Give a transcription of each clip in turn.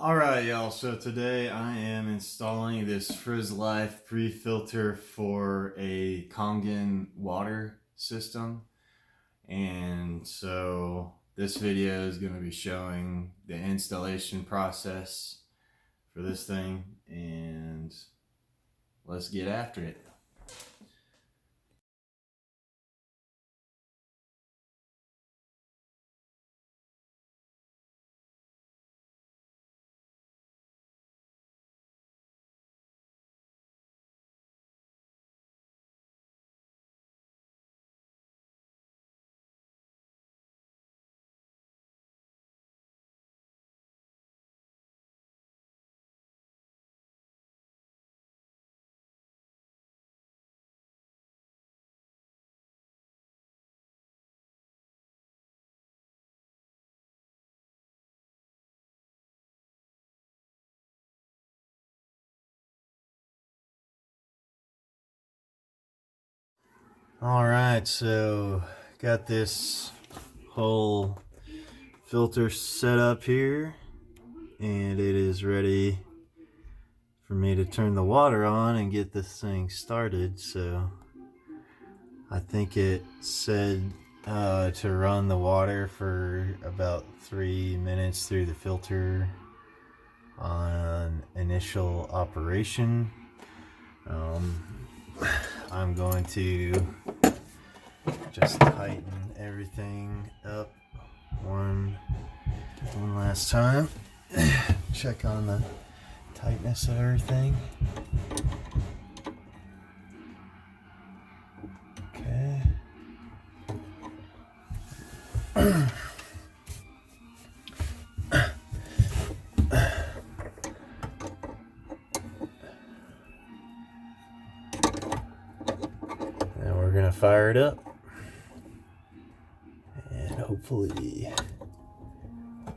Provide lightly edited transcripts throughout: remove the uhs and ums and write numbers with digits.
Alright y'all, so today I am installing this Frizzlife pre-filter for a Kangen water system. And so this video is going to be showing the installation process for this thing, and let's get after it. Alright, so got this whole filter set up here, and it is ready for me to turn the water on and get this thing started. So I think it said to run the water for about 3 minutes through the filter on initial operation. I'm going to just tighten everything up one last time. Check on the tightness of everything. Okay. Now we're gonna fire it up, and hopefully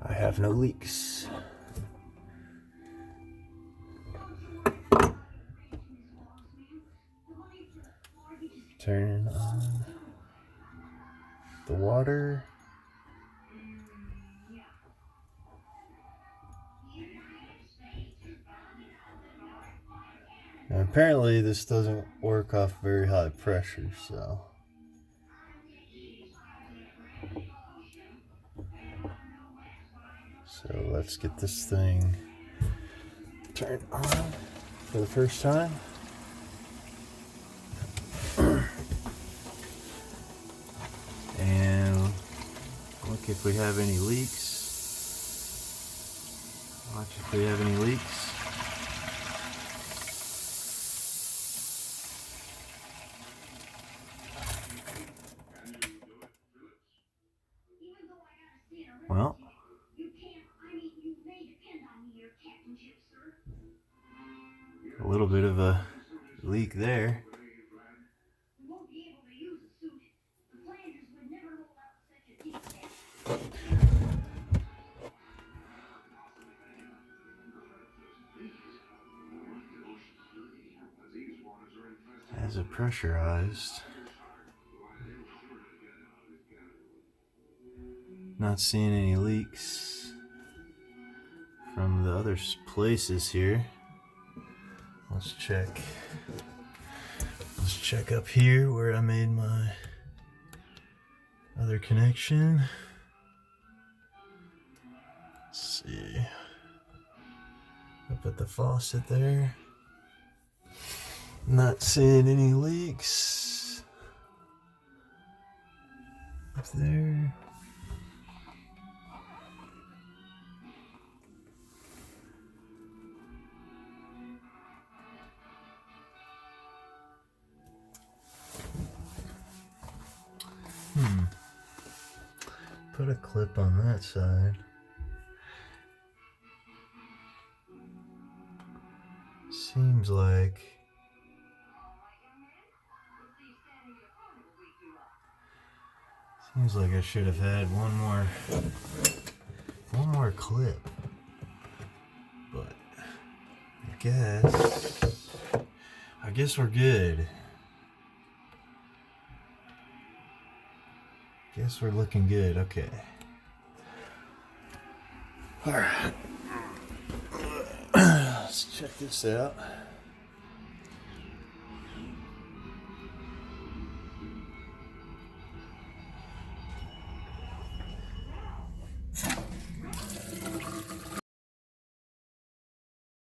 I have no leaks. Turn on the water. Now, apparently this doesn't work off very high pressure, so let's get this thing turned on for the first time. And look if we have any leaks. Watch if we have any leaks. Well, a little bit of a leak there. As it pressurized. Not seeing any leaks from the other places here. Let's check up here where I made my other connection. Let's see. I put the faucet there. Not seeing any leaks up there. Put a clip on that side. Seems like I should have had one more clip, but I guess we're good. Guess we're looking good. Okay. All right. let's check this out.